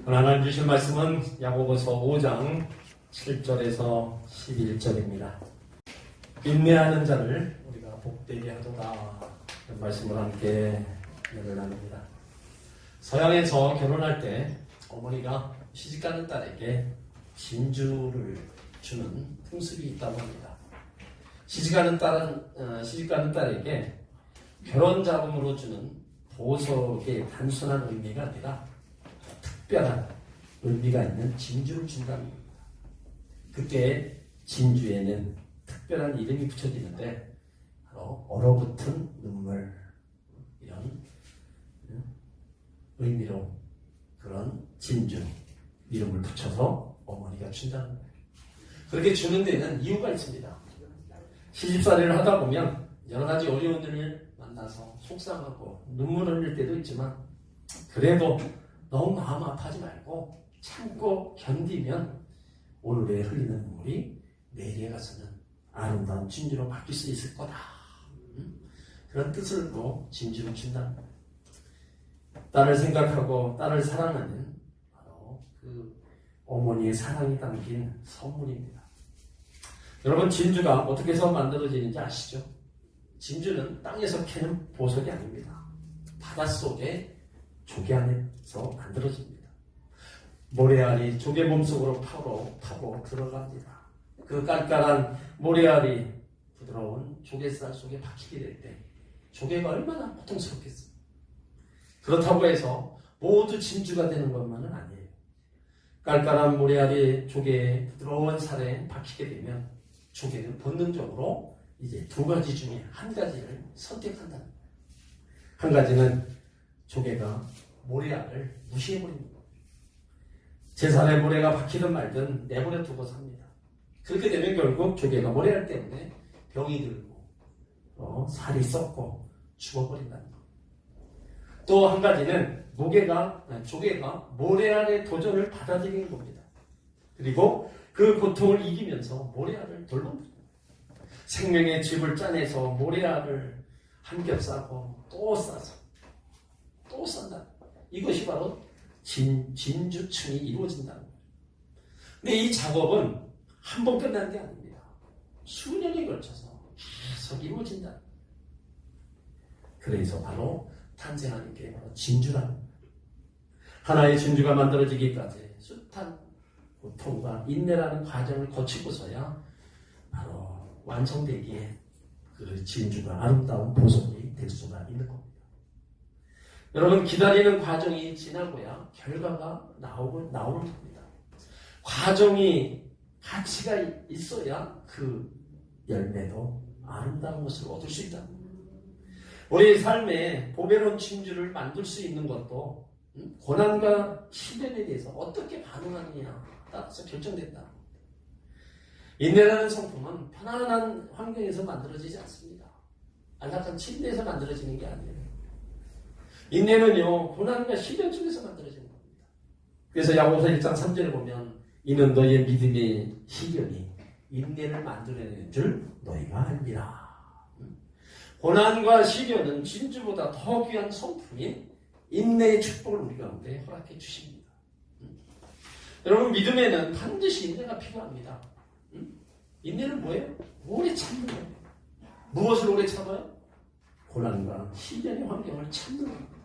오늘 하나님 주신 말씀은 야고보서 5장 7절에서 11절입니다. 인내하는 자를 우리가 복되게 하도다. 이런 말씀을 함께 나눕니다. 서양에서 결혼할 때 어머니가 시집가는 딸에게 진주를 주는 풍습이 있다고 합니다. 시집가는 딸에게 결혼 자금으로 주는 보석의 단순한 의미가 아니라 특별한 의미가 있는 진주를 준다는 겁니다. 그때 진주에는 특별한 이름이 붙여지는데 바로 얼어붙은 눈물, 이런 의미로 그런 진주 이름을 붙여서 어머니가 준다는 거예요. 그렇게 주는 데는 이유가 있습니다. 시집살이를 하다 보면 여러 가지 어려운 일을 만나서 속상하고 눈물 흘릴 때도 있지만 그래도 너무 마음 아파하지 말고 참고 견디면 오늘에 흘리는 눈물이 내일에 가서는 아름다운 진주로 바뀔 수 있을 거다. 그런 뜻을 또 진주를 준다. 딸을 생각하고 딸을 사랑하는 바로 그 어머니의 사랑이 담긴 선물입니다. 여러분, 진주가 어떻게 해서 만들어지는지 아시죠? 진주는 땅에서 캐는 보석이 아닙니다. 바닷속에 조개 안에서 만들어집니다. 모래알이 조개 몸속으로 파고 들어갑니다. 그 깔깔한 모래알이 부드러운 조개살 속에 박히게 될 때 조개가 얼마나 고통스럽겠어요. 그렇다고 해서 모두 진주가 되는 것만은 아니에요. 깔깔한 모래알이 조개의 부드러운 살에 박히게 되면 조개는 본능적으로 이제 두 가지 중에 한 가지를 선택한다는 거예요. 한 가지는 조개가 모래알을 무시해버립니다. 제 살에 모래가 박히든 말든 내버려 두고 삽니다. 그렇게 되면 결국 조개가 모래알 때문에 병이 들고 살이 썩고 죽어버린다는 것. 또 한 가지는 조개가 모래알의 도전을 받아들이는 겁니다. 그리고 그 고통을 이기면서 모래알을 돌봅니다. 생명의 즙을 짜내서 모래알을 한 겹 싸고 또 싸서 또 싼다. 이것이 바로 진주층이 이루어진다는 거예요. 근데 이 작업은 한 번 끝나는 게 아닙니다. 수년에 걸쳐서 계속 이루어진다. 그래서 바로 탄생하는 게 바로 진주라는 거예요. 하나의 진주가 만들어지기까지 숱한 고통과 인내라는 과정을 거치고서야 바로 완성되기에 그 진주가 아름다운 보석이 될 수가 있는 겁니다. 여러분, 기다리는 과정이 지나고야 결과가 나오는 겁니다. 과정이 가치가 있어야 그 열매도 아름다운 것을 얻을 수 있다. 우리 삶에 보배로운 진주를 만들 수 있는 것도 고난과 시련에 대해서 어떻게 반응하느냐 따라서 결정된다. 인내라는 성품은 편안한 환경에서 만들어지지 않습니다. 안락한 침대에서 만들어지는 게 아니에요. 인내는요, 고난과 시련 속에서 만들어지는 겁니다. 그래서 야고보서 1장 3절에 보면 이는 너희의 믿음의 시련이 인내를 만들어내는 줄 너희가 알리라. 고난과 시련은 진주보다 더 귀한 성품인 인내의 축복을 우리 가운데 허락해 주십니다. 여러분, 믿음에는 반드시 인내가 필요합니다. 인내는 뭐예요? 오래 참는 거예요. 무엇을 오래 참아요? 고난과 시련의 환경을 참는 겁니다.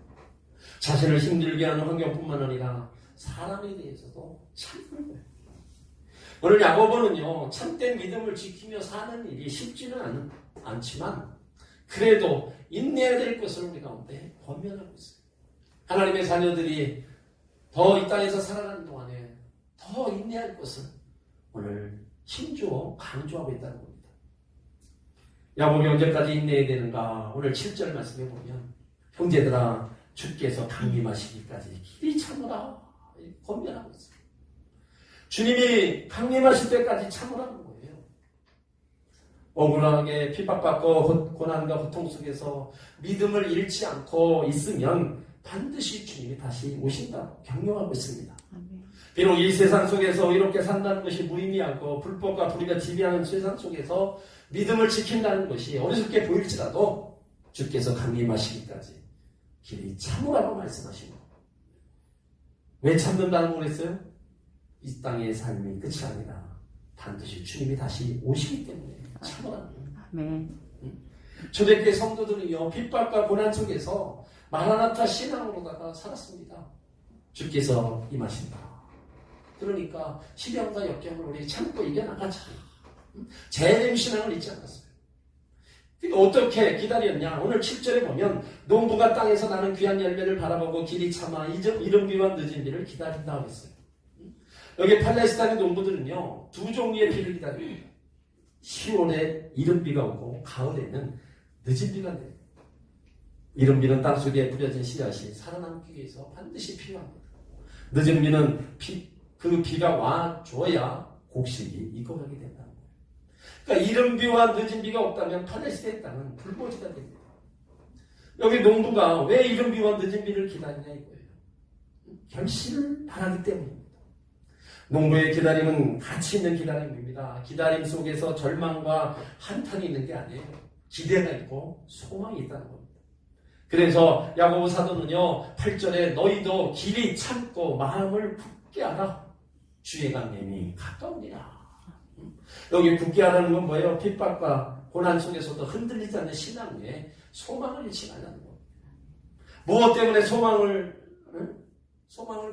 자신을 힘들게 하는 환경뿐만 아니라 사람에 대해서도 참는 거예요. 오늘 야고보는요, 참된 믿음을 지키며 사는 일이 쉽지는 않지만 그래도 인내해야 될 것을 우리 가운데 권면하고 있어요. 하나님의 자녀들이 더 이 땅에서 살아가는 동안에 더 인내할 것을 오늘 힘주어 강조하고 있다는 겁니다. 야곱이 언제까지 인내해야 되는가? 오늘 7절 말씀해 보면 형제들아 주께서 강림하시기까지 길이 참으라 권면하고 있어요. 주님이 강림하실 때까지 참으라는 거예요. 억울하게 핍박받고 고난과 고통 속에서 믿음을 잃지 않고 있으면 반드시 주님이 다시 오신다고 격려하고 있습니다. 비록 이 세상 속에서 이렇게 산다는 것이 무의미하고 불법과 불의가 지배하는 세상 속에서 믿음을 지킨다는 것이 어리석게 보일지라도 주께서 강림하시기까지 길이 참으라고 말씀하십니다. 왜 참는다고 그랬어요? 이 땅의 삶이 끝이 아니라 반드시 주님이 다시 오시기 때문에 참으라는 거예요. 초대교회 성도들은요, 핍박과 고난 속에서 마라나타 신앙으로다가 살았습니다. 주께서 임하신다. 그러니까 시련과 역경을 우리 참고 이겨나가자. 재림 신앙을 잊지 않았어요. 그러니까 어떻게 기다렸냐? 오늘 7절에 보면 농부가 땅에서 나는 귀한 열매를 바라보고 길이 참아 이른 비와 늦은 비를 기다린다 했어요. 여기 팔레스타인의 농부들은요, 두 종류의 비를 기다립니다. 10월에 이른 비가 오고 가을에는 늦은 비가 내려요. 이른 비는 땅속에 뿌려진 씨앗이 살아남기 위해서 반드시 필요합니다. 늦은 비는 그 비가 와줘야 곡식이 익어가게 된다는 거예요. 그러니까 이른 비와 늦은 비가 없다면 팔레스타인 땅은 불모지가 됩니다. 여기 농부가 왜 이른 비와 늦은 비를 기다리냐 이거예요. 결실을 바라기 때문입니다. 농부의 기다림은 가치 있는 기다림입니다. 기다림 속에서 절망과 한탄이 있는 게 아니에요. 기대가 있고 소망이 있다는 겁니다. 그래서 야고보 사도는요, 8절에 너희도 길이 참고 마음을 굳게 하라. 주의 강림이 가까우니라. 여기 굳게 하라는 건 뭐예요? 핍박과 고난 속에서도 흔들리지 않는 신앙 위에 소망을 잃지 말라는 겁니다. 무엇 때문에 소망을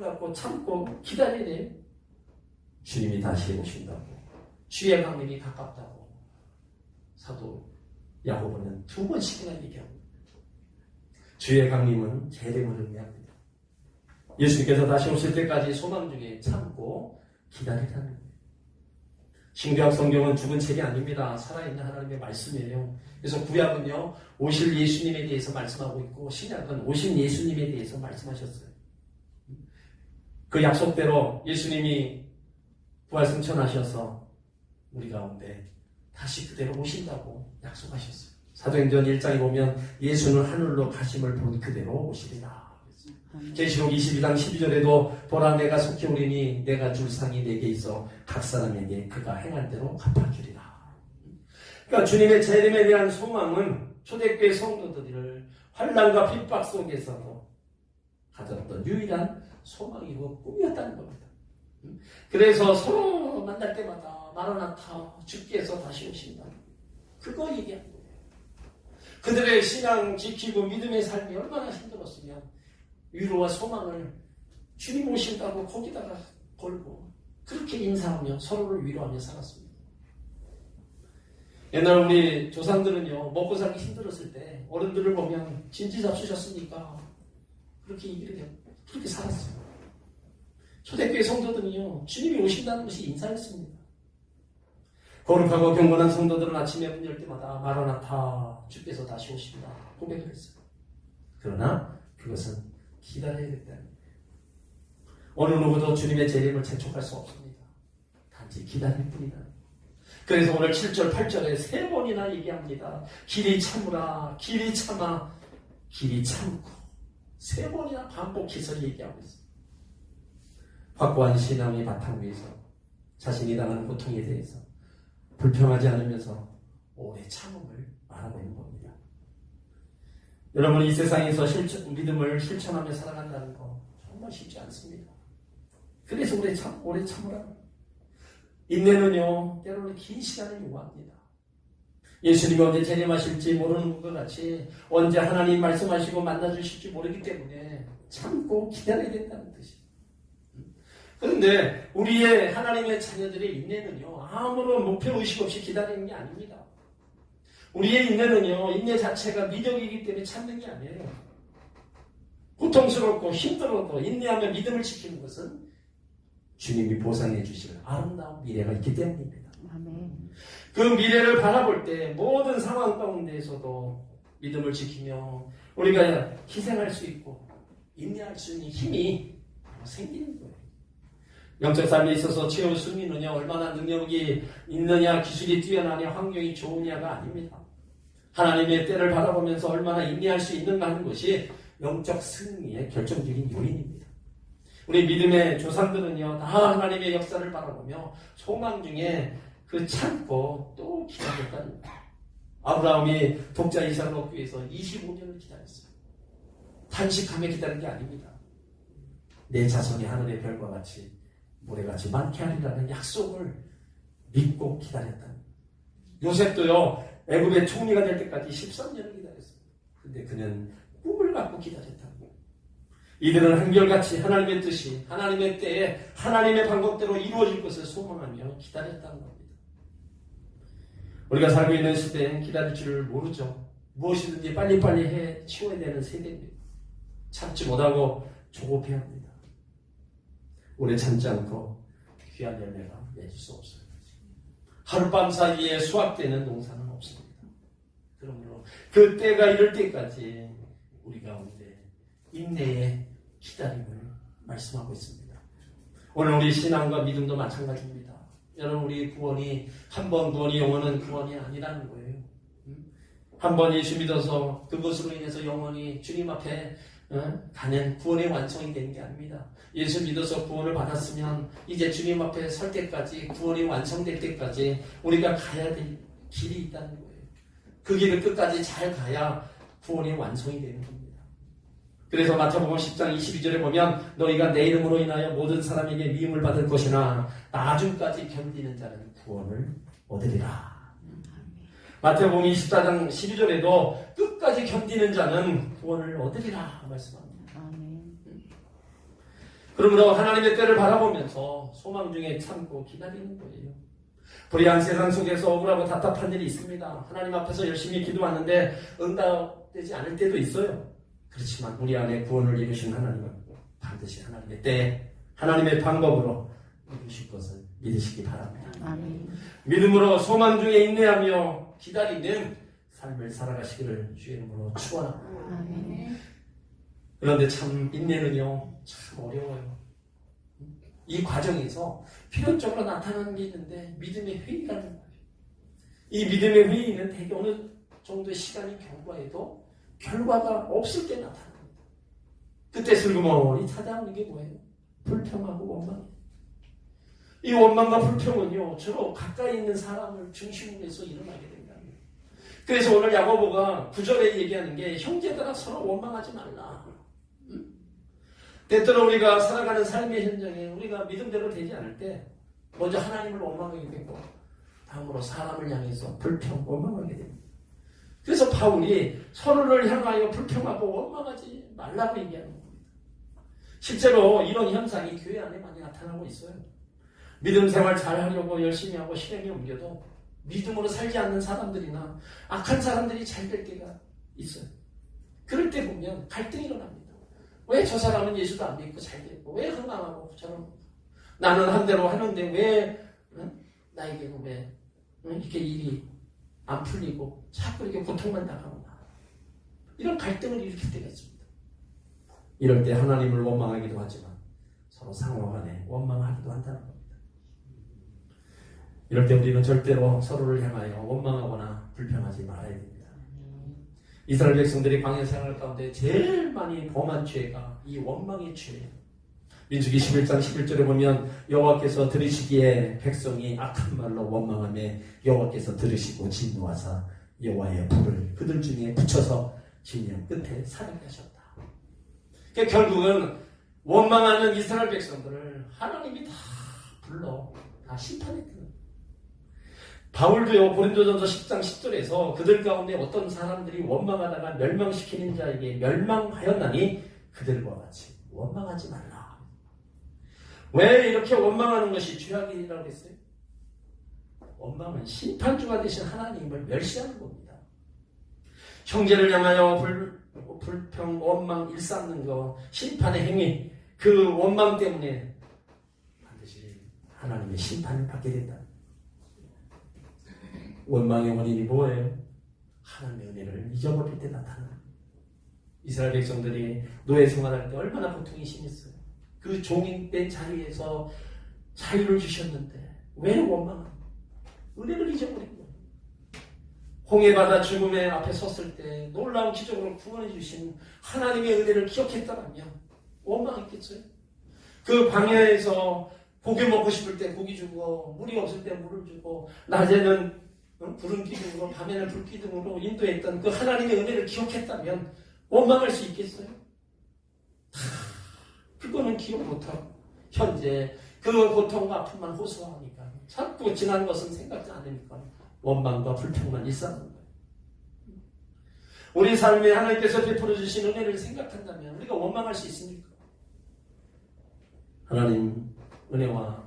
갖고 참고 기다려야 돼요? 주님이 다시 오신다고, 주의 강림이 가깝다고 사도 야고보는 2번씩이나 얘기합니다. 주의 강림은 재림을 의미합니다. 예수님께서 다시 오실 때까지 소망 중에 참고 기다리라는 거예요. 신구약 성경은 죽은 책이 아닙니다. 살아있는 하나님의 말씀이에요. 그래서 구약은요, 오실 예수님에 대해서 말씀하고 있고, 신약은 오신 예수님에 대해서 말씀하셨어요. 그 약속대로 예수님이 부활승천하셔서 우리 가운데 다시 그대로 오신다고 약속하셨어요. 사도행전 1장에 보면 예수는 하늘로 가심을 본 그대로 오시리라. 계시록 22장 12절에도 보라 내가 속히 오리니 내가 줄 상이 내게 있어 각 사람에게 그가 행한 대로 갚아주리라. 그러니까 주님의 재림에 대한 소망은 초대교회 성도들을 환난과 핍박 속에서도 가졌던 유일한 소망이고 꿈이었다는 겁니다. 그래서 서로 만날 때마다 마라나타 주께서 다시 오신다. 그거 얘기하는 거예요. 그들의 신앙 지키고 믿음의 삶이 얼마나 힘들었으면 위로와 소망을 주님 오신다고 거기다가 걸고 그렇게 인사하며 서로를 위로하며 살았습니다. 옛날 우리 조상들은요, 먹고 살기 힘들었을 때 어른들을 보면 진지 잡수셨으니까 그렇게 얘기를 해요. 그렇게 살았어요. 초대교회 성도들은요, 주님이 오신다는 것이 인사였습니다. 거룩하고 경건한 성도들은 아침에 문 열 때마다 마라나타 주께서 다시 오신다 고백을 했어요. 그러나 그것은 기다려야 됐다는 거예요. 어느 누구도 주님의 재림을 재촉할 수 없습니다. 단지 기다릴 뿐이다. 그래서 오늘 7절 8절에 3번이나 얘기합니다. 길이 참으라, 길이 참아, 길이 참고 3번이나 반복해서 얘기하고 있습니다. 확고한 신앙의 바탕 위에서 자신이 당하는 고통에 대해서 불평하지 않으면서 오래 참음을 말하고 있는 겁니다. 여러분, 이 세상에서 믿음을 실천하며 살아간다는 거 정말 쉽지 않습니다. 그래서 오래 참으라. 인내는요, 때로는 긴 시간을 요구합니다. 예수님이 언제 재림하실지 모르는 것 같이 언제 하나님 말씀하시고 만나주실지 모르기 때문에 참고 기다려야 된다는 뜻이에요. 그런데 우리의 하나님의 자녀들의 인내는요, 아무런 목표의식 없이 기다리는 게 아닙니다. 우리의 인내는요, 인내 자체가 미덕이기 때문에 참는 게 아니에요. 고통스럽고 힘들어도 인내하며 믿음을 지키는 것은 주님이 보상해 주실 아름다운 미래가 있기 때문입니다. 아멘. 그 미래를 바라볼 때 모든 상황 가운데에서도 믿음을 지키며 우리가 희생할 수 있고 인내할 수 있는 힘이 생기는 거예요. 영적 삶에 있어서 최후 승리는요, 얼마나 능력이 있느냐, 기술이 뛰어나냐, 환경이 좋으냐가 아닙니다. 하나님의 때를 바라보면서 얼마나 인내할 수 있는가 하는 것이 영적 승리의 결정적인 요인입니다. 우리 믿음의 조상들은요, 다 하나님의 역사를 바라보며 소망 중에 그 참고 또 기다렸다는 거예요. 아브라함이 독자 이삭을 얻기 위해서 25년을 기다렸어요. 단식하며 기다린 게 아닙니다. 내 자손이 하늘의 별과 같이 모래같이 많게 하리라는 약속을 믿고 기다렸다. 요셉도요, 애굽의 총리가 될 때까지 13년을 기다렸어요. 근데 그는 꿈을 갖고 기다렸다고. 이들은 한결같이 하나님의 뜻이 하나님의 때에 하나님의 방법대로 이루어질 것을 소망하며 기다렸다는 겁니다. 우리가 살고 있는 시대엔 기다릴 줄 모르죠. 무엇이든지 빨리빨리 해 치워야 되는 세대입니다. 참지 못하고 조급해야 합니다. 오래 참지 않고 귀한 열매가 맺을 수 없어요. 하룻밤 사이에 수확되는 농사는 없습니다. 그러므로 그 때가 이럴 때까지 우리 가운데 인내의 기다림을 말씀하고 있습니다. 오늘 우리 신앙과 믿음도 마찬가지입니다. 여러분, 우리 구원이 한 번 구원이 영원한 구원이 아니라는 거예요. 한 번 예수 믿어서 그것으로 인해서 영원히 주님 앞에 가는 구원의 완성이 되는 게 아닙니다. 예수 믿어서 구원을 받았으면 이제 주님 앞에 설 때까지, 구원이 완성될 때까지 우리가 가야 될 길이 있다는 거예요. 그 길을 끝까지 잘 가야 구원이 완성이 되는 겁니다. 그래서 마태복음 10장 22절에 보면 너희가 내 이름으로 인하여 모든 사람에게 미움을 받을 것이나 나중까지 견디는 자는 구원을 얻으리라. 마태복음 24장 12절에도 끝까지 견디는 자는 구원을 얻으리라 말씀합니다. 그러므로 하나님의 때를 바라보면서 소망 중에 참고 기다리는 거예요. 불의한 세상 속에서 억울하고 답답한 일이 있습니다. 하나님 앞에서 열심히 기도하는데 응답되지 않을 때도 있어요. 그렇지만 우리 안에 구원을 이루신 하나님은 반드시 하나님의 때에 하나님의 방법으로 이루실 것을 믿으시기 바랍니다. 아멘. 믿음으로 소망 중에 인내하며 기다리는 삶을 살아가시기를 주의 이름으로 축원합니다. 아멘. 그런데 참 인내는요 참 어려워요. 이 과정에서 필연적으로 나타나는 게 있는데 믿음의 회의라는 거예요. 이 믿음의 회의는 대개 어느 정도의 시간이 경과해도 결과가 없을 때 나타납니다. 그때 슬그머니 찾아오는 게 뭐예요? 불평하고 원망이에요. 이 원망과 불평은요 주로 가까이 있는 사람을 중심으로 해서 일어나게 된다. 그래서 오늘 야고보가 9절에 얘기하는 게 형제들아 서로 원망하지 말라. 때때로 우리가 살아가는 삶의 현장에 우리가 믿음대로 되지 않을 때 먼저 하나님을 원망하게 되고 다음으로 사람을 향해서 불평, 원망하게 됩니다. 그래서 바울이 서로를 향하여 불평하고 원망하지 말라고 얘기하는 겁니다. 실제로 이런 현상이 교회 안에 많이 나타나고 있어요. 믿음 생활 잘하려고 열심히 하고 실행에 옮겨도 믿음으로 살지 않는 사람들이나 악한 사람들이 잘 될 때가 있어요. 그럴 때 보면 갈등이 일어납니다. 왜 저 사람은 예수도 안 믿고 잘 됐고 왜 흥망하고 저런 나는 한 대로 하는데 왜 나에게는 왜 이렇게 일이 안 풀리고 자꾸 이렇게 고통만 당하구나. 이런 갈등을 일으킬 때가 있습니다. 이럴 때 하나님을 원망하기도 하지만 서로 상호간에 원망하기도 한다는 겁니다. 이럴 때 우리는 절대로 서로를 향하여 원망하거나 불평하지 말아야 됩니다. 이스라엘 백성들이 광야 생활 가운데 제일 많이 범한 죄가 이 원망의 죄예요. 민수기 11장 11절에 보면 여호와께서 들으시기에 백성이 악한 말로 원망하며 여호와께서 들으시고 진노하사 여호와의 불을 그들 중에 붙여서 진영 끝에 사르게 하셨다. 그러니까 결국은 원망하는 이스라엘 백성들을 하나님이 다 불러 다 심판했거든요. 바울도요 고린도전서 10장 10절에서 그들 가운데 어떤 사람들이 원망하다가 멸망시키는 자에게 멸망하였나니 그들과 같이 원망하지 말라. 왜 이렇게 원망하는 것이 죄악이라고 했어요? 원망은 심판주가 되신 하나님을 멸시하는 겁니다. 형제를 향하여 불평, 원망, 일삼는 것, 심판의 행위, 그 원망 때문에 반드시 하나님의 심판을 받게 된다. 원망의 원인이 뭐예요? 하나님의 은혜를 잊어버릴 때 나타나는 거예요. 이스라엘 백성들이 노예 생활할 때 얼마나 고통이 심했어요. 그 종인된 자리에서 자유를 주셨는데 왜 원망합니까? 은혜를 잊어버린 거예요. 홍해바다 죽음의 앞에 섰을 때 놀라운 기적으로 구원해 주신 하나님의 은혜를 기억했다면 원망했겠어요? 그 광야에서 고기 먹고 싶을 때 고기 주고 물이 없을 때 물을 주고 낮에는 구름 기둥으로 밤에는 불 기둥으로 인도했던 그 하나님의 은혜를 기억했다면 원망할 수 있겠어요? 그거는 기억 못하고 현재 그 고통과 아픔만 호소하니까 자꾸 지난 것은 생각지 않으니까 원망과 불평만 일삼는 거예요. 우리 삶에 하나님께서 베풀어 주신 은혜를 생각한다면 우리가 원망할 수 있습니까? 하나님 은혜와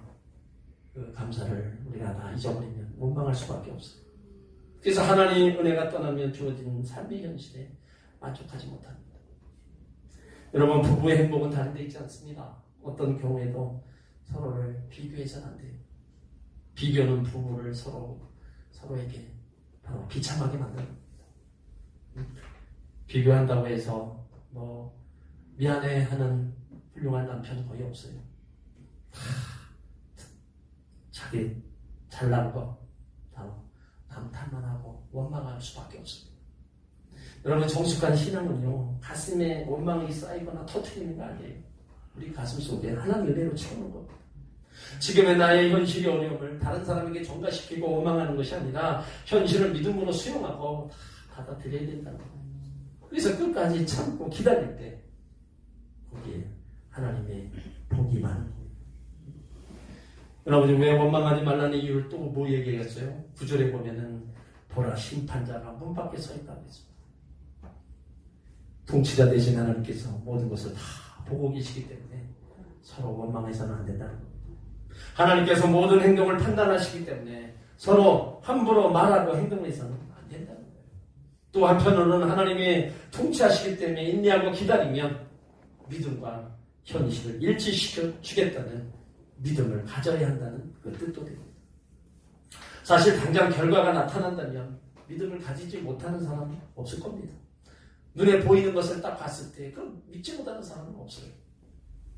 그 감사를 우리가 다 잊어버리면 원망할 수밖에 없어요. 그래서 하나님 은혜가 떠나면 주어진 삶의 현실에 만족하지 못합니다. 여러분, 부부의 행복은 다른 데 있지 않습니다. 어떤 경우에도 서로를 비교해서는 안 돼요. 비교는 부부를 서로에게 바로 비참하게 만듭니다. 비교한다고 해서 미안해하는 훌륭한 남편은 거의 없어요. 자기 잘난 거 남 탓만하고 원망할 수밖에 없습니다. 여러분, 정숙한 신앙은요, 가슴에 원망이 쌓이거나 터트리는 거 아니에요. 우리 가슴 속에 하나님 은혜로 채우는 겁니다. 지금의 나의 현실의 어려움을 다른 사람에게 전가시키고 원망하는 것이 아니라 현실을 믿음으로 수용하고 다 받아들여야 된다는 거예요. 그래서 끝까지 참고 기다릴 때 거기에 하나님의 복이 많은 거예요. 여러분이 왜 원망하지 말라는 이유를 또 뭐 얘기했어요? 9절에 보면은 보라, 심판자가 문 밖에 서 있다고 했습니다. 통치자 되신 하나님께서 모든 것을 다 보고 계시기 때문에 서로 원망해서는 안 된다는 겁니다. 하나님께서 모든 행동을 판단하시기 때문에 서로 함부로 말하고 행동해서는 안 된다는 거예요. 또 한편으로는 하나님이 통치하시기 때문에 인내하고 기다리면 믿음과 현실을 일치시켜 주겠다는 믿음을 가져야 한다는 그 뜻도 됩니다. 사실 당장 결과가 나타난다면 믿음을 가지지 못하는 사람이 없을 겁니다. 눈에 보이는 것을 딱 봤을 때 그럼 믿지 못하는 사람은 없어요.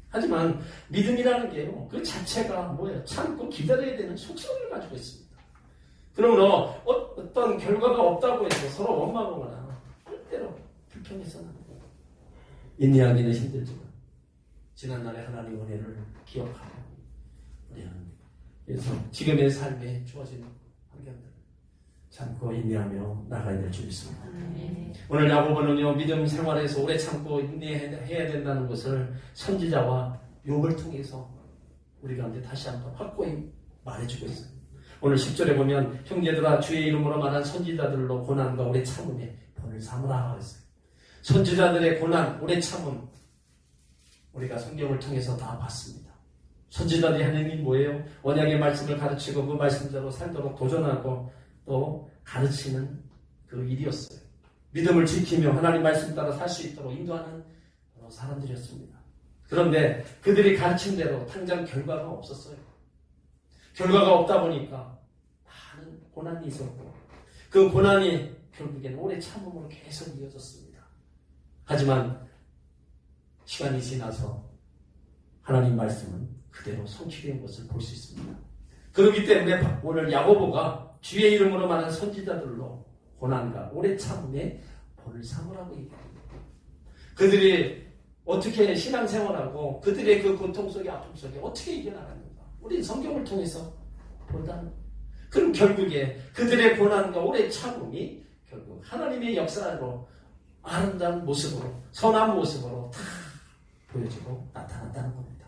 하지만 믿음이라는 게요, 그 자체가 뭐예요? 참고 기다려야 되는 속성을 가지고 있습니다. 그러므로 어떤 결과가 없다고 해서 서로 원망하거나 절대로 불평해서는 안 돼요. 인내하기는 힘들지만 지난날의 하나님의 은혜를 기억하고 우리는 그래서 지금의 삶에 주어진 환경들을 참고 인내하며 나가야 될 줄 믿습니다. 오늘 야고보는요, 믿음 생활에서 오래 참고 인내해야 된다는 것을 선지자와 욥을 통해서 우리 가운데 다시 한번 확고히 말해주고 있어요. 오늘 10절에 보면 형제들아, 주의 이름으로 말한 선지자들로 고난과 오래 참음에 본을 삼으라 했어요. 선지자들의 고난, 오래 참음, 우리가 성경을 통해서 다 봤습니다. 선지자들이 하는 일이 뭐예요? 언약의 말씀을 가르치고 그 말씀대로 살도록 도전하고 또 가르치는 그 일이었어요. 믿음을 지키며 하나님 말씀 따라 살 수 있도록 인도하는 사람들이었습니다. 그런데 그들이 가르친 대로 당장 결과가 없었어요. 결과가 없다 보니까 많은 고난이 있었고 그 고난이 결국에는 오래 참음으로 계속 이어졌습니다. 하지만 시간이 지나서 하나님 말씀은 그대로 성취된 것을 볼 수 있습니다. 그렇기 때문에 오늘 야고보가 주의 이름으로 말한 선지자들로 고난과 오래 참음에 본을 삼으라고 얘기합니다. 그들이 어떻게 신앙생활하고 그들의 그 고통 속에 아픔 속에 어떻게 이겨나갔는가, 우리 성경을 통해서 본다는. 그럼 결국에 그들의 고난과 오래 참음이 결국 하나님의 역사로 아름다운 모습으로, 선한 모습으로 다 보여지고 나타난다는 겁니다.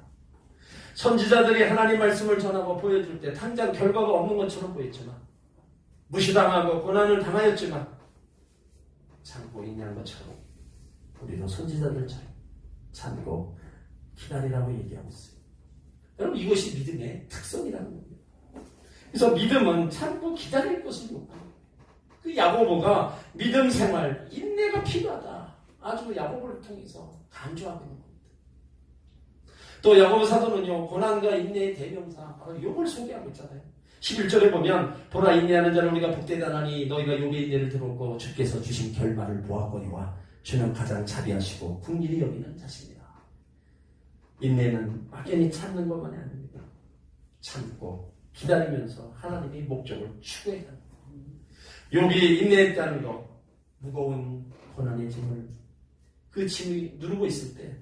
선지자들이 하나님 말씀을 전하고 보여줄 때 당장 결과가 없는 것처럼 보였지만, 무시당하고 고난을 당하였지만 참고 인내한 것처럼 우리도 선지자들처럼 참고 기다리라고 얘기하고 있어요. 여러분, 이것이 믿음의 특성이라는 겁니다. 그래서 믿음은 참고 기다릴 것을 요구합니다. 그 야고보가 믿음 생활, 인내가 필요하다, 아주 야고보를 통해서 강조하고 있는 겁니다. 또 야고보 사도는요, 고난과 인내의 대명사 바로 욥을 소개하고 있잖아요. 11절에 보면 보라, 인내하는 자는 우리가 복되다나니 너희가 욥의 인내를 들었고 주께서 주신 결말을 보았거니와 주는 가장 자비하시고 긍휼히 여기는 자십니다. 인내는 막연히 참는 것만이 아닙니다. 참고 기다리면서 하나님의 목적을 추구해야 합니다. 욥이 인내했다는 것, 무거운 고난의 짐을, 그 짐이 누르고 있을 때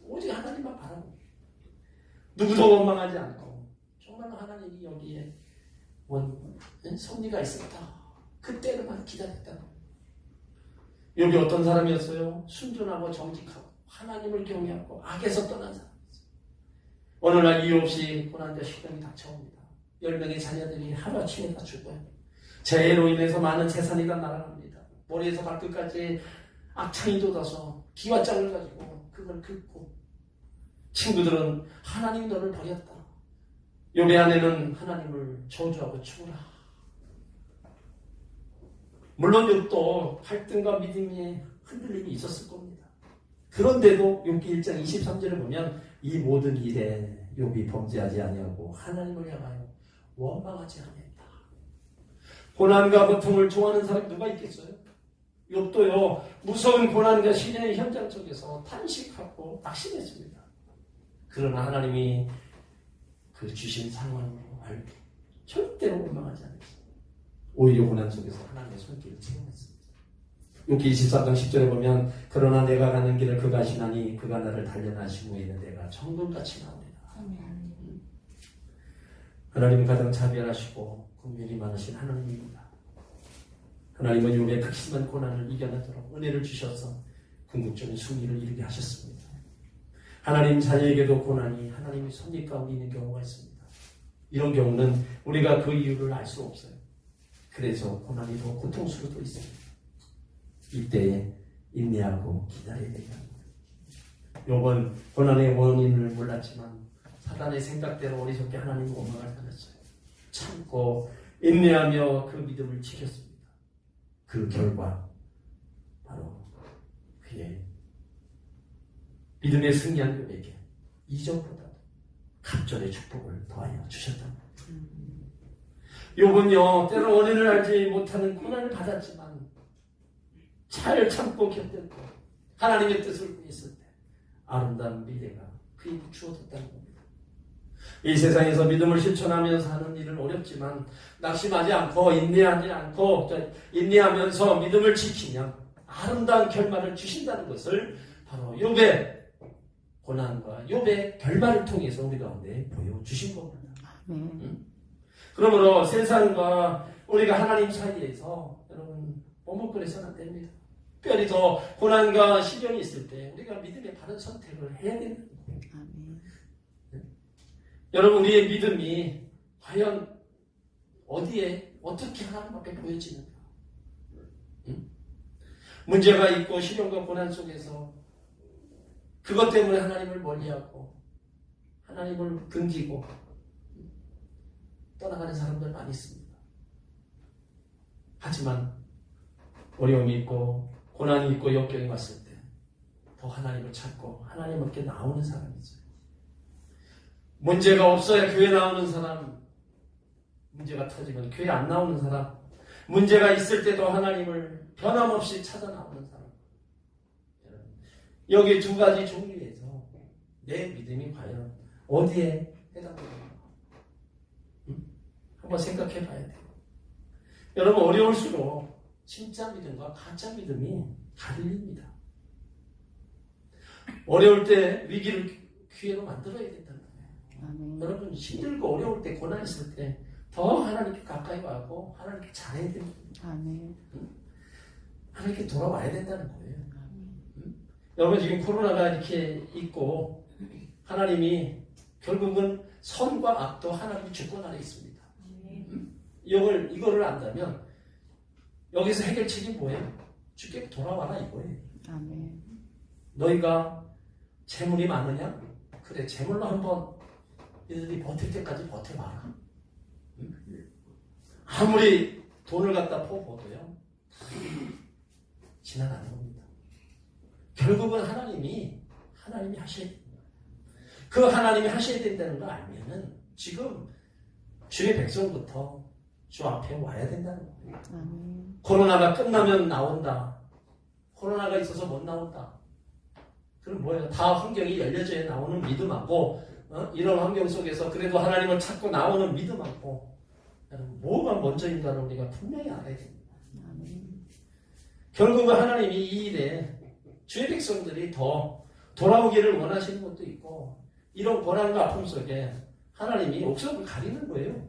오직 하나님만 바라보고 누구도 원망하지 않고 정말로 하나님이 여기에 섭리가 있었다, 그때로만 기다렸다. 욥이 어떤 사람이었어요? 순전하고 정직하고 하나님을 경외하고 악에서 떠난 사람, 어느 날 이유 없이 고난과 시련이 닥쳐옵니다. 10명의 자녀들이 하루아침에 다 죽어요. 재해로 인해서 많은 재산이 다 날아갑니다. 머리에서 발끝까지 악창이 돋아서 기와장을 가지고 그걸 긁고, 친구들은 하나님 너를 버렸다. 욥의 아내는 하나님을 저주하고 죽으라. 물론 욥도 갈등과 믿음의 흔들림이 있었을 겁니다. 그런데도 욥기 1장 23절을 보면 이 모든 일에 욥이 범죄하지 아니하고 하나님을 향하여 원망하지 아니했다. 고난과 고통을 좋아하는 사람이 누가 있겠어요? 욥도요, 무서운 고난과 시련의 현장 속에서 탄식하고 낙심했습니다. 그러나 하나님이 그 주신 상황으로 알고 절대로 원망하지 않았습니다. 오히려 고난 속에서 하나님의 손길을 체험했습니다. 욥기 24장 10절에 보면 그러나 내가 가는 길을 그가 아시나니 그가 나를 단련하신 후에는 내가 정금같이 나오리라. 하나님은 가장 자비하시고 긍휼이 많으신 하나님입니다. 하나님은 욥의 극심한 고난을 이겨내도록 은혜를 주셔서 궁극적인 승리를 이루게 하셨습니다. 하나님 자녀에게도 고난이 하나님의 섭리 가운데 있는 경우가 있습니다. 이런 경우는 우리가 그 이유를 알 수 없어요. 그래서 고난이 더 고통스러워도 있습니다. 이때에 인내하고 기다려야 됩니다. 욥은 고난의 원인을 몰랐지만 사단의 생각대로 어리석게 하나님의 원망을 살았어요. 참고 인내하며 그 믿음을 지켰습니다. 그 결과 바로 그의 믿음에 승리한 욥에게 이전보다도 갑절의 축복을 더하여 주셨답니다. 욥은요, 때로 원인을 알지 못하는 고난을 받았지만 잘 참고 견뎠고 하나님의 뜻을 구했을 때 아름다운 미래가 그에게 주어졌다는 겁니다. 이 세상에서 믿음을 실천하면서 하는 일은 어렵지만 낙심하지 않고 인내하면서 믿음을 지키면 아름다운 결말을 주신다는 것을 바로 욥의 고난과 욥의 결말을 통해서 우리 가운데 보여주신 겁니다. 그러므로 세상과 우리가 하나님 사이에서 여러분 머뭇거려서는 안 됩니다. 특별히 더 고난과 시련이 있을 때 우리가 믿음의 바른 선택을 해야 됩니다. 여러분, 우리의 믿음이 과연 어디에 어떻게 하나님 앞에 보여지는가? 문제가 있고 시련과 고난 속에서 그것 때문에 하나님을 멀리하고 하나님을 금기고 떠나가는 사람들 많이 있습니다. 하지만 어려움이 있고 고난이 있고 역경이 왔을 때 더 하나님을 찾고 하나님 앞에 나오는 사람이 있어요. 문제가 없어야 교회 나오는 사람, 문제가 터지면 교회 안 나오는 사람, 문제가 있을 때도 하나님을 변함없이 찾아 나오는 사람. 여기 두 가지 종류에서 내 믿음이 과연 어디에 해당되는가? 한번 생각해 봐야 돼요. 여러분, 어려울수록 진짜 믿음과 가짜 믿음이 갈립니다. 어려울 때 위기를 기회로 만들어야 된다는 거예요. 여러분, 힘들고 어려울 때, 고난 있을 때 더 하나님께 가까이 가고 하나님께 잘해야 됩니다. 하나님께 돌아와야 된다는 거예요. 여러분, 지금 코로나가 이렇게 있고 하나님이 결국은 선과 악도 하나님 주권 안에 있습니다. 이거를 안다면 여기서 해결책이 뭐예요? 주께 돌아와라 이거예요. 너희가 재물이 많으냐? 그래, 재물로 한번 너희들이 버틸 때까지 버텨봐라. 아무리 돈을 갖다 퍼부어도요 지나가는 겁니다. 결국은 하나님이 하셔야 됩니다. 그 하나님이 하셔야 된다는 걸 알면은 지금 주의 백성부터 주 앞에 와야 된다는 거예요. 코로나가 끝나면 나온다. 코로나가 있어서 못 나온다. 그럼 뭐예요? 다 환경이 열려져야 나오는 믿음하고 이런 환경 속에서 그래도 하나님을 찾고 나오는 믿음하고 뭐가 먼저인가를 우리가 분명히 알아야 됩니다. 결국은 하나님이 이 일에 주의 백성들이 더 돌아오기를 원하시는 것도 있고 이런 고난과 아픔 속에 하나님이 옥석을 가리는 거예요.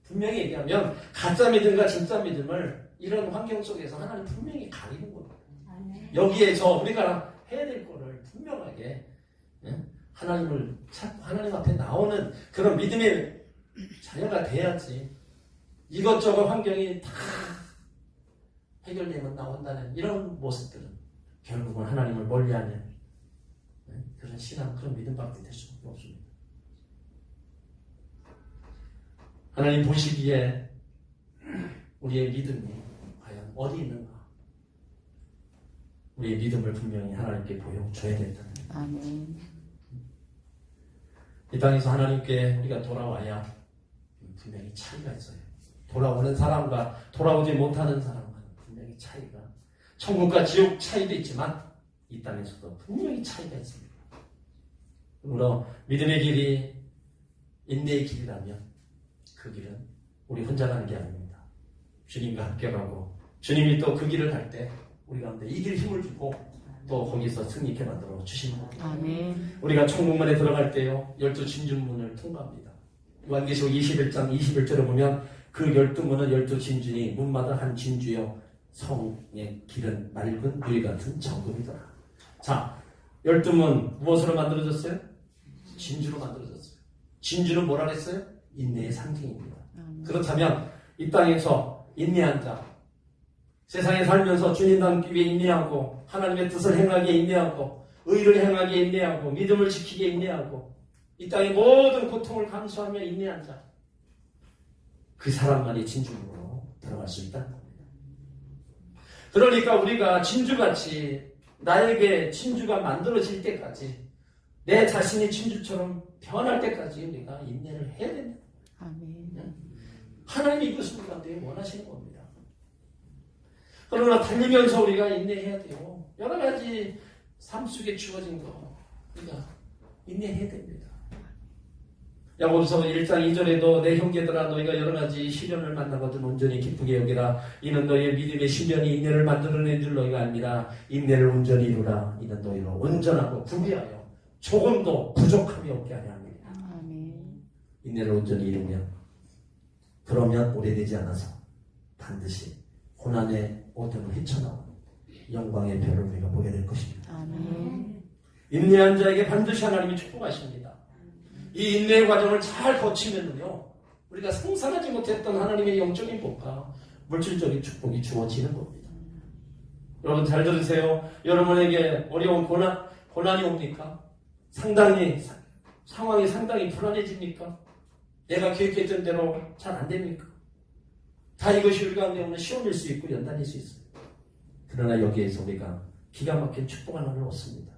분명히 얘기하면 가짜 믿음과 진짜 믿음을 이런 환경 속에서 하나님 분명히 가리는 겁니다. 여기에서 우리가 해야 될 거를 분명하게 하나님을 찾고 하나님 앞에 나오는 그런 믿음의 자녀가 돼야지. 이것저것 환경이 다 해결되면 나온다는 이런 모습들은 결국은 하나님을 멀리하는 그런 신앙, 그런 믿음밖에 될 수밖에 없습니다. 하나님 보시기에 우리의 믿음이 과연 어디 있는가? 우리의 믿음을 분명히 하나님께 보여줘야 된다는 거예요. 아멘. 이 땅에서 하나님께 우리가 돌아와야 분명히 차이가 있어요. 돌아오는 사람과 돌아오지 못하는 사람과 분명히 차이가, 천국과 지옥 차이도 있지만 이 땅에서도 분명히 차이가 있습니다. 그러므로 믿음의 길이 인내의 길이라면 그 길은 우리 혼자 가는 게 아닙니다. 주님과 함께 가고 주님이 또 그 길을 갈 때 우리 가운데 이길 힘을 주고 또 거기서 승리케 만들어 주시는 겁니다. 아멘. 우리가 천국문에 들어갈 때요 12진주문을 통과합니다. 요한계시록 21장 21절에 보면 그 12문은 12진주니 문마다 한 진주여 성의 길은 맑은 유리 같은 정금이더라. 자, 12문 무엇으로 만들어졌어요? 진주로 만들어졌어요. 진주는 뭐라 그랬어요? 인내의 상징입니다. 그렇다면 이 땅에서 인내한 자, 세상에 살면서 주님 닮기 위해 인내하고 하나님의 뜻을 행하기에 인내하고 의를 행하기에 인내하고 믿음을 지키기에 인내하고 이 땅의 모든 고통을 감수하며 인내한 자, 그 사람만이 진주문으로 들어갈 수 있다는 겁니다. 그러니까 우리가 진주같이 나에게 진주가 만들어질 때까지 내 자신이 진주처럼 변할 때까지 우리가 인내를 해야 됩니다. 아멘. 하나님이 이것을 우리한테 원하시는 겁니다. 그러나 달리면서 우리가 인내해야 돼요. 여러 가지 삶 속에 주어진 거 우리가 인내해야 됩니다. 야고보서 1장 2절에도 내 형제들아 너희가 여러 가지 시련을 만나거든 온전히 기쁘게 여기라. 이는 너희의 믿음의 시련이 인내를 만들어낸 줄 너희가 압니다. 인내를 온전히 이루라. 이는 너희로 온전하고 구비하여 조금도 부족함이 없게 하려 합니다. 아멘. 인내를 온전히 이루면 그러면 오래되지 않아서 반드시 고난의 어둠을 헤쳐나오는 영광의 별을 우리가 보게 될 것입니다. 아멘. 인내한 자에게 반드시 하나님이 축복하십니다. 이 인내의 과정을 잘 거치면요 우리가 상상하지 못했던 하나님의 영적인 복과 물질적인 축복이 주어지는 겁니다. 여러분 잘 들으세요. 여러분에게 어려운 고난이 옵니까? 상황이 상당히 불안해집니까? 내가 계획했던 대로 잘 안 됩니까? 다 이것이 우리 가운데 오는 시험일 수 있고 연단일 수 있어요. 그러나 여기에서 우리가 기가 막힌 축복 하나를 얻습니다.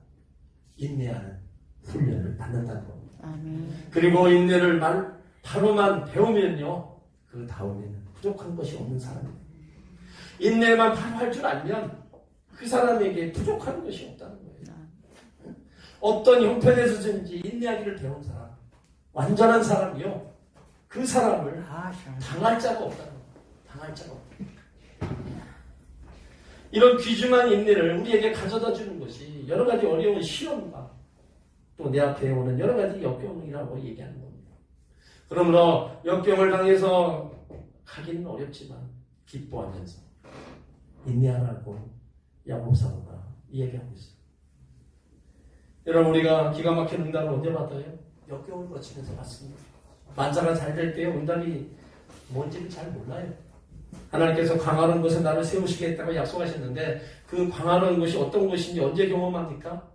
인내하는 훈련을 받는다는 겁니다. 아멘. 그리고 인내를 바로만 배우면요 그 다음에는 부족한 것이 없는 사람입니다. 인내만 바로 할 줄 알면 그 사람에게 부족한 것이 없다는 거예요. 어떤 형편에서든지 인내하기를 배운 사람, 완전한 사람이요 그 사람을 당할 자가 없다는 거예요. 당할 자가 없다. 이런 귀중한 인내를 우리에게 가져다 주는 것이 여러 가지 어려운 시험과 또 내 앞에 오는 여러 가지 역경이라고 얘기하는 겁니다. 그러므로 역경을 당해서 가기는 어렵지만 기뻐하면서 인내하라고 야고보 사도가 얘기하고 있어요. 여러분 우리가 기가 막힌 응답을 언제 받아요? 역경을 거치면서 받습니다. 만사가 잘 될 때요 응답이 뭔지를 잘 몰라요. 하나님께서 광활한 곳에 나를 세우시겠다고 약속하셨는데 그 광활한 곳이 어떤 곳인지 언제 경험합니까?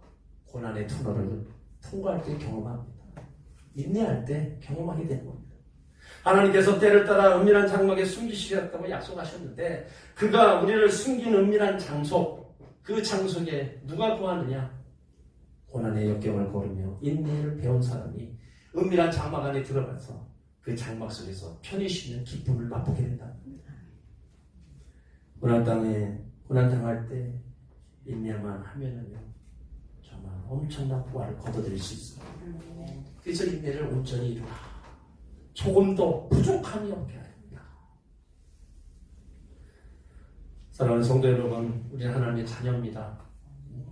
고난의 터널을 통과할 때 경험합니다. 인내할 때 경험하게 되는 겁니다. 하나님께서 때를 따라 은밀한 장막에 숨기시겠다고 약속하셨는데 그가 우리를 숨긴 은밀한 장소, 그 장소에 누가 구하느냐? 고난의 역경을 걸으며 인내를 배운 사람이 은밀한 장막 안에 들어가서 그 장막 속에서 편히 쉬는 기쁨을 맛보게 된다. 고난 땅에 고난 당할 때 인내만 하면은요 정말 엄청난 부활을 거둬들일 수 있습니다. 그래서 인내를 온전히 이루라. 조금도 부족함이 없게 합니다. 사랑하는 성도 여러분, 우리는 하나님의 자녀입니다.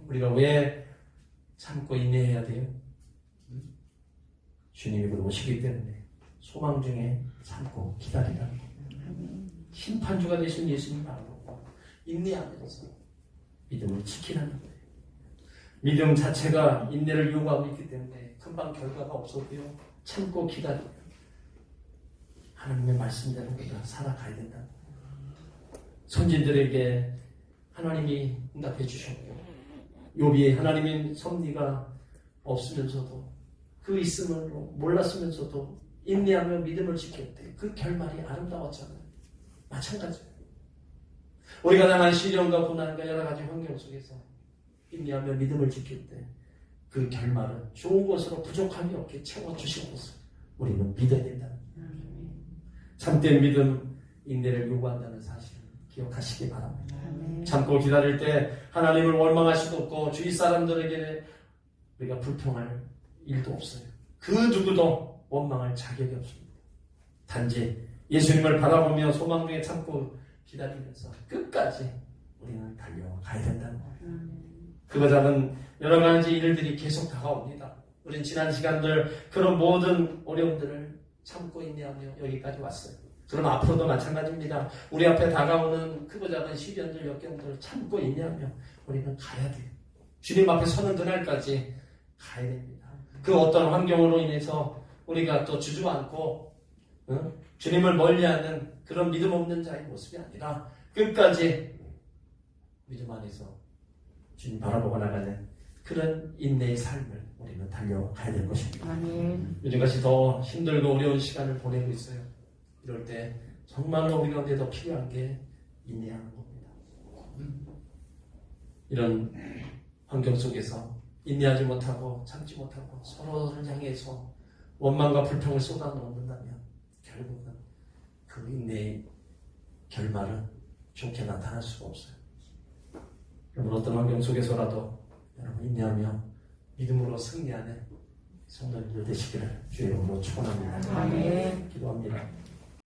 우리가 왜 참고 인내해야 돼요? 주님이 곧 오시기 때문에 소망 중에 참고 기다리라는 겁니다. 심판주가 되신 예수님 바로 인내하면서 믿음을 지키라는 거예요. 믿음 자체가 인내를 요구하고 있기 때문에 금방 결과가 없어도요. 참고 기다리면 하나님의 말씀대로 우리가 살아가야 된다. 선진들에게 하나님이 응답해 주셨고 욥이 하나님의 섭리가 없으면서도 그 있음으로 몰랐으면서도 인내하며 믿음을 지켰대. 그 결말이 아름다웠잖아요. 마찬가지예요. 우리가 당한 시련과 고난과 여러 가지 환경 속에서 인내하며 믿음을 지킬 때 그 결말은 좋은 것으로 부족함이 없게 채워주신 것을 우리는 믿어야 된다. 참된 믿음, 인내를 요구한다는 사실을 기억하시기 바랍니다. 참고 기다릴 때 하나님을 원망할 수도 없고 주위 사람들에게 우리가 불평할 일도 없어요. 그 누구도 원망할 자격이 없습니다. 단지 예수님을 바라보며 소망 중에 참고 기다리면서 끝까지 우리는 달려가야 된다는 거예요. 그보다는 여러 가지 일들이 계속 다가옵니다. 우린 지난 시간들 그런 모든 어려움들을 참고 인내하며 여기까지 왔어요. 그럼 앞으로도 마찬가지입니다. 우리 앞에 다가오는 크고 작은 시련들, 역경들을 참고 인내하며 우리는 가야 돼요. 주님 앞에 서는 그날까지 가야 됩니다. 그 어떤 환경으로 인해서 우리가 또 주저앉고 주님을 멀리하는 그런 믿음 없는 자의 모습이 아니라 끝까지 믿음 안에서 주님 바라보고 나가는 그런 인내의 삶을 우리는 달려가야 될 것입니다. 요즘같이 더 힘들고 어려운 시간을 보내고 있어요. 이럴 때 정말로 우리 가운데 더 필요한 게 인내하는 겁니다. 이런 환경 속에서 인내하지 못하고 참지 못하고 서로를 향해서 원망과 불평을 쏟아놓는다면 결국은 그 인내의 결말은 좋게 나타날 수가 없어요. 여러분 어떤 환경 속에서라도 여러분 인내하며 믿음으로 승리하는 성도님들 되시기를 주의 이름으로 축원합니다. 아멘. 기도합니다.